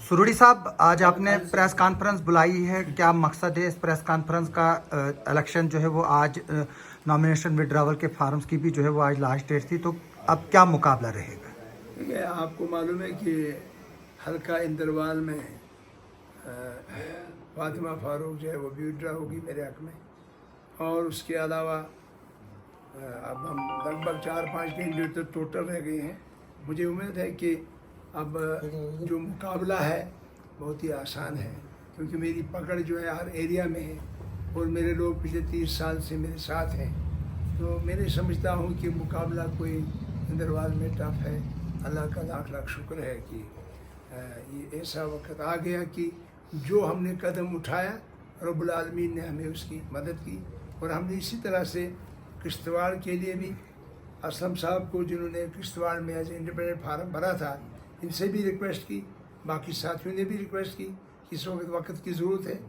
सुरुड़ी साहब, आज आपने प्रेस कॉन्फ्रेंस बुलाई है, क्या मकसद है इस प्रेस कॉन्फ्रेंस का? इलेक्शन जो है वो आज, नॉमिनेशन विड्रावल के फार्म्स की भी जो है वो आज लास्ट डेट थी, तो अब क्या मुकाबला रहेगा? देखिए, आपको मालूम है कि हल्का इंदरवाल में फातिमा फारूक जो है वो भी विड्रा होगी मेरे हक में, और उसके अलावा अब हम लगभग 4-5 कैंडिडेट तो टोटल रह गए हैं। मुझे उम्मीद है कि अब जो मुकाबला है बहुत ही आसान है, क्योंकि मेरी पकड़ जो है हर एरिया में है और मेरे लोग पिछले 30 साल से मेरे साथ हैं। तो मैं समझता हूँ कि मुकाबला कोई इंदरवाल में टफ है। अल्लाह का लाख लाख शुक्र है कि ये ऐसा वक्त आ गया कि जो हमने कदम उठाया रब्बुल आलमीन ने हमें उसकी मदद की, और हमने इसी तरह से किश्तवाड़ के लिए भी असलम साहब को, जिन्होंने किश्तवाड़ में एज इंडिपेंडेंट फार्म भरा था, इनसे भी रिक्वेस्ट की, बाकी साथियों ने भी रिक्वेस्ट की कि इस वक्त की ज़रूरत है,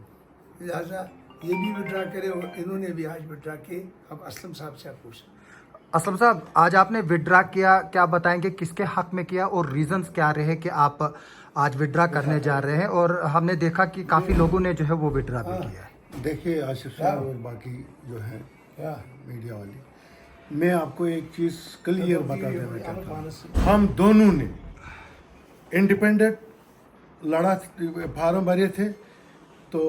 लिहाजा ये भी विड्रा करें, और इन्होंने भी आज विड्रा किए। अब असलम साहब से आप पूछें। असलम साहब, आज आपने विड्रा किया, क्या बताएंगे किसके हक में किया और रीजंस क्या रहे कि आप आज विड्रा करने जा रहे हैं? और हमने देखा कि काफ़ी लोगों ने जो है वो विड्रा भी किया है। देखिए आसिफ साहब और बाकी जो है मीडिया वाली, मैं आपको एक चीज़ क्लियर बता देना चाहता हूँ। हम दोनों ने इंडिपेंडेंट लड़ा, फार्म भरे थे, तो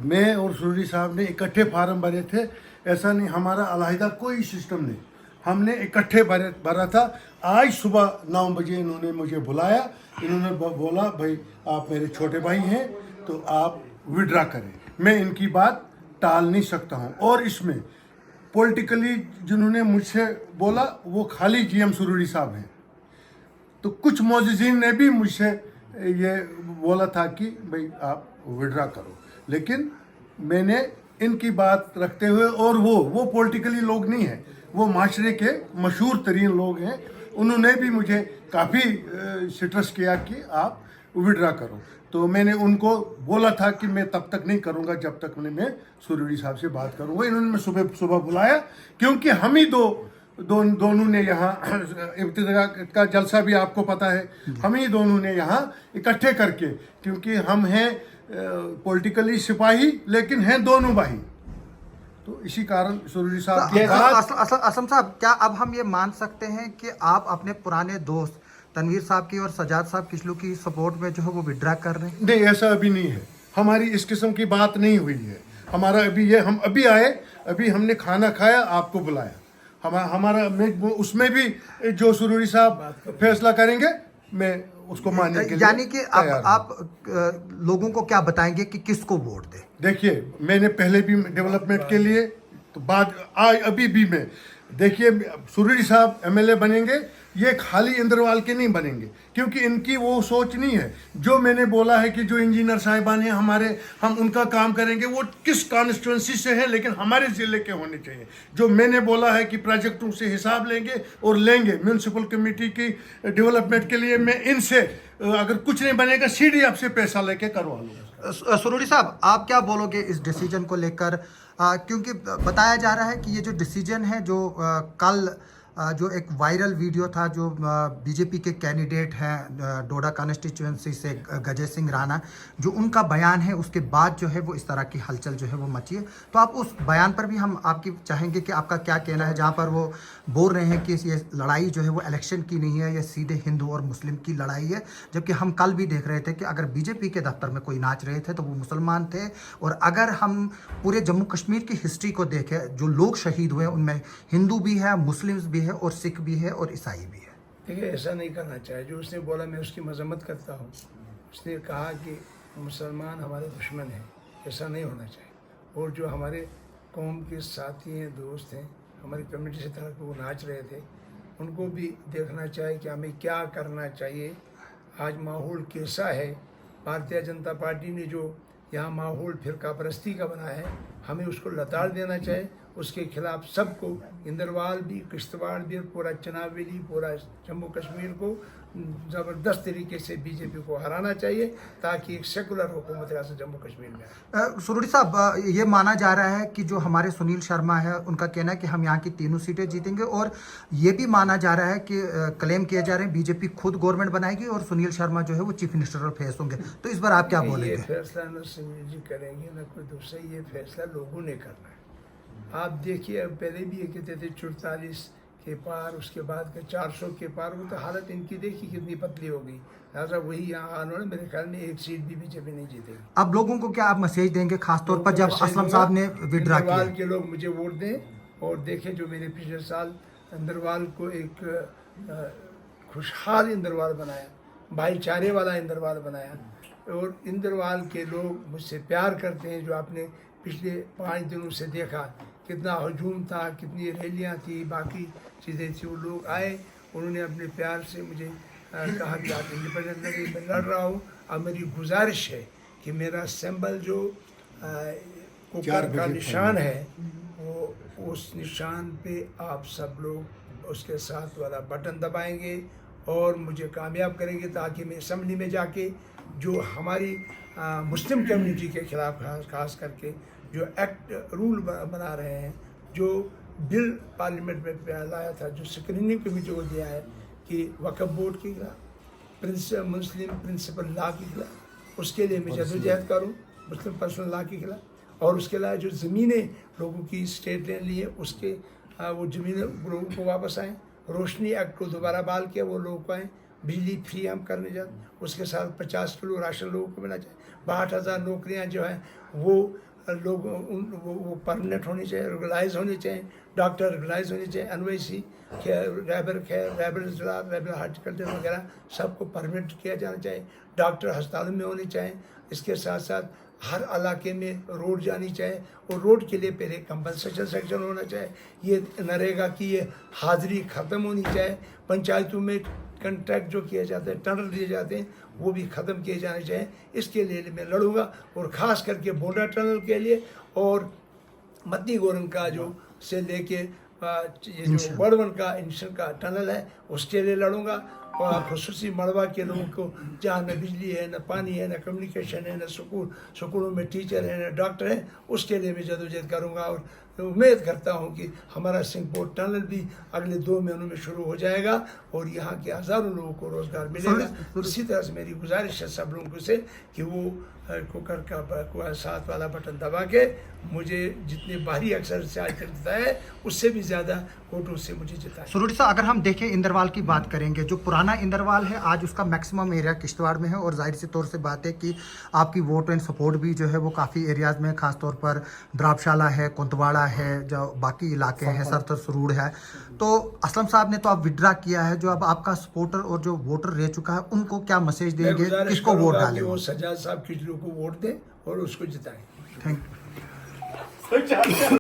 मैं और सुरुड़ी साहब ने इकट्ठे फार्म भरे थे। ऐसा नहीं, हमारा अलहदा कोई सिस्टम नहीं, हमने इकट्ठे भरा था। आज सुबह 9 बजे इन्होंने मुझे बुलाया, इन्होंने बोला भाई आप मेरे छोटे भाई हैं तो आप विड्रा करें। मैं इनकी बात टाल नहीं सकता हूं, और इसमें पॉलिटिकली जिन्होंने मुझसे बोला वो खाली जीएम सुरुड़ी साहब हैं। तो कुछ मोअज़्ज़िज़ीन ने भी मुझसे ये बोला था कि भाई आप विड्रा करो, लेकिन मैंने इनकी बात रखते हुए, और वो पॉलिटिकली लोग नहीं हैं, वो माशरे के मशहूर तरीन लोग हैं, उन्होंने भी मुझे काफ़ी स्ट्रेस किया कि आप विड्रा करो। तो मैंने उनको बोला था कि मैं तब तक नहीं करूंगा जब तक मैं सुरुड़ी साहब से बात करूंगा। इन्होंने मैं सुबह बुलाया, क्योंकि हम ही दोनों ने यहाँ इब्तिदा का जलसा भी आपको पता है, हम ही दोनों ने यहाँ इकट्ठे करके, क्योंकि हम हैं पॉलिटिकली सिपाही लेकिन हैं दोनों भाई, तो इसी कारण सुरुड़ी साहब की बात। असलम साहब, क्या अब हम ये मान सकते हैं कि आप अपने पुराने दोस्त तनवीर साहब की और सजाद साहब किचलू की सपोर्ट में जो है वो विड्रा कर रहे हैं? नहीं, ऐसा अभी नहीं है, हमारी इस किस्म की बात नहीं हुई है। हमारा अभी ये, हम अभी आए, अभी हमने खाना खाया, आपको बुलाया, हमारा उसमें भी जो सुरुड़ी साहब फैसला करेंगे मैं उसको मानने के लिए, यानी कि अब आप लोगों को क्या बताएंगे कि किसको वोट दे? देखिए, मैंने पहले भी डेवलपमेंट के लिए तो बात अभी भी मैं, देखिए सुरुड़ी साहब एमएलए बनेंगे, ये खाली इंदरवाल के नहीं बनेंगे, क्योंकि इनकी वो सोच नहीं है जो मैंने बोला है कि जो इंजीनियर साहिबान हैं हमारे, हम उनका काम करेंगे, वो किस कॉन्स्टिट्यूंसी से है लेकिन हमारे ज़िले के होने चाहिए। जो मैंने बोला है कि प्रोजेक्टों से हिसाब लेंगे और लेंगे म्यूनसिपल कमेटी की डेवलपमेंट के लिए, मैं इनसे अगर कुछ नहीं बनेगा CDF से पैसा लेके करवा लूँगा। सुरुड़ी साहब, आप क्या बोलोगे इस डिसीजन को लेकर? क्योंकि बताया जा रहा है कि ये जो डिसीजन है, जो कल जो एक वायरल वीडियो था, जो बीजेपी के कैंडिडेट हैं डोडा कॉन्स्टिट्यूंसी से गजय सिंह राणा, जो उनका बयान है, उसके बाद जो है वो इस तरह की हलचल जो है वो मची है। तो आप उस बयान पर भी हम आपकी चाहेंगे कि आपका क्या कहना है, जहाँ पर वो बोल रहे हैं कि ये लड़ाई जो है वो इलेक्शन की नहीं है, ये सीधे हिंदू और मुस्लिम की लड़ाई है, जबकि हम कल भी देख रहे थे कि अगर बीजेपी के दफ्तर में कोई नाच रहे थे तो वो मुसलमान थे। और अगर हम पूरे जम्मू कश्मीर की हिस्ट्री को देखें, जो लोग शहीद हुए उनमें हिंदू भी है, मुस्लिम्स भी है, और सिख भी है, और ईसाई भी है। देखिए, ऐसा नहीं करना चाहिए। जो उसने बोला मैं उसकी मजम्मत करता हूँ। उसने कहा कि मुसलमान हमारे दुश्मन हैं, ऐसा नहीं होना चाहिए। और जो हमारे कौम के साथी हैं, दोस्त हैं, हमारी कम्युनिटी से तरह वो नाच रहे थे, उनको भी देखना चाहिए कि हमें क्या करना चाहिए। आज माहौल कैसा है, भारतीय जनता पार्टी ने जो यहाँ माहौल फिरका परस्ती का बनाया है, हमें उसको लताड़ देना चाहिए اس کے خلاف سب کو اندروال بھی کشتواڑ بھی اور پورا چناب ویلی پورا جموں کشمیر کو زبردست طریقے سے بی جے پی کو ہرانا چاہیے تاکہ ایک سیکولر حکومت ریاست جموں کشمیر میں آئے۔ سروڑی صاحب یہ مانا جا رہا ہے کہ جو ہمارے سنیل شرما ہے ان کا کہنا ہے کہ ہم یہاں کی تینوں سیٹیں جیتیں گے، اور یہ بھی مانا جا رہا ہے کہ کلیم کیے جا رہے ہیں بی جے پی خود گورنمنٹ بنائے گی اور سنیل شرما جو ہے وہ چیف منسٹر فیس ہوں گے، تو اس بار آپ کیا بولیں یہ گے؟ فیصلہ نہ سنیل جی کریں گے نہ کوئی دوسرا، یہ فیصلہ لوگوں نے کرنا ہے۔ آپ دیکھیے پہلے بھی یہ کہتے تھے 44 کے پار، اس کے بعد کے 400 کے پار، وہ تو حالت ان کی دیکھی کتنی پتلی ہو گئی، لہٰذا وہی یہاں آنے والے میرے خیال میں ایک سیٹ بھی بی جے پی نہیں جیتے گی۔ اب لوگوں کو کیا آپ میسیج دیں گے خاص طور پر جب اسلم صاحب نے وڈرا کیا؟ اندروال کے لوگ مجھے ووٹ دیں اور دیکھیں جو میں نے پچھلے سال اندروال کو ایک خوشحال اندروال بنایا، بھائی چارے والا اندروال بنایا، اور اندروال کے لوگ مجھ سے پیار کرتے ہیں۔ جو آپ نے پچھلے 5 دنوں سے دیکھا کتنا ہجوم تھا، کتنی ریلیاں تھیں، باقی چیزیں تھیں، وہ لوگ آئے، انہوں نے اپنے پیار سے مجھے کہا کہ آپ انڈیپینڈنٹ لڑیں، میں لڑ رہا ہوں۔ اب میری گزارش ہے کہ میرا سمبل جو کوکر کا نشان ہے وہ اس نشان پہ آپ سب لوگ اس کے ساتھ والا بٹن دبائیں گے اور مجھے کامیاب کریں گے تاکہ میں اسمبلی میں جا کے جو ہماری مسلم کمیونٹی کے خلاف خاص کر کے جو ایکٹ رول بنا رہے ہیں، جو بل پارلیمنٹ میں لایا تھا، جو اسکریننگ کمیٹی کو دیا ہے کہ وقف بورڈ کے خلاف، مسلم پرنسپل لا کے خلاف، اس کے لیے میں جدوجہد کروں، مسلم پرسنل لا کے خلاف، اور اس کے علاوہ جو زمینیں لوگوں کی اسٹیٹ لینڈ لی ہے اس کے وہ زمینیں لوگوں کو واپس آئیں، روشنی ایکٹ کو دوبارہ بحال کیا، وہ لوگوں کو آئیں، بجلی فری ہم کرنے جاتے، اس کے ساتھ 50 کلو راشن لوگوں کو ملنا چاہیے، 62,000 نوکریاں جو ہیں وہ لوگ وہ پرمنٹ ہونی چاہیے، ریگولائز ہونی چاہیے، ڈاکٹر ریگولائز ہونی چاہیے، NYC ریبر اضلاع، ریبر ہارٹیکلچر وغیرہ سب کو پرمنٹ کیا جانا چاہیے، ڈاکٹر ہسپتالوں میں ہونے چاہیے، اس کے ساتھ ساتھ ہر علاقے میں روڈ جانی چاہیے، اور روڈ کے لیے پہلے کمپنسیشن سیکشن ہونا چاہیے، یہ نریگا کی یہ حاضری ختم ہونی چاہیے، پنچایتوں میں کنٹریکٹ جو کیا جاتا ہے، ٹینڈر دیے جاتے ہیں، وہ بھی ختم کیے جانے چاہیے۔ اس کے لیے میں لڑوں گا، اور خاص کر کے بوڈا ٹنل کے لیے اور مدنی گورن کا جو سے لے کے یہ جو وڑون کا انشن کا ٹنل ہے اس کے لیے لڑوں گا، اور خصوصی مڑوا کے لوگوں کو جہاں نہ بجلی ہے، نہ پانی ہے، نہ کمیونیکیشن ہے، نہ سکولوں میں ٹیچر ہیں، نہ ڈاکٹر ہیں، اس کے لیے میں جدوجہد کروں گا، اور امید کرتا ہوں کہ ہمارا سنگھپور ٹنل بھی اگلے 2 مہینوں میں شروع ہو جائے گا اور یہاں کے ہزاروں لوگوں کو روزگار ملے گا۔ اسی طرح سے میری گزارش ہے سب لوگوں سے کہ وہ کوکر کا ساتھ والا بٹن دبا کے مجھے جتنے باہری اکثر سے آج تک جتایا ہے اس سے بھی زیادہ ووٹوں سے مجھے جتایا۔ سروڑی صاحب اگر ہم دیکھیں اندروال کی بات کریں گے، جو پرانا اندروال ہے آج اس کا میکسیمم ایریا کشتواڑ میں ہے، اور ظاہر سی طور سے بات ہے کہ آپ کی ووٹ اینڈ سپورٹ بھی جو ہے وہ کافی ایریاز میں، خاص طور پر درابشالہ ہے، کنتواڑہ ہے، جو باقی علاقے ہیں، سرتر سرور ہے، تو اسلم صاحب نے تو آپ ودرا کیا ہے، جو اب آپ کا سپورٹر اور جو ووٹر رہ چکا ہے ان کو کیا میسیج دیں گے، کس کو ووٹ ڈالیں؟ وہ سجاد صاحب کچلو کو ووٹ دیں اور اس کو جتائیں۔ Thank you.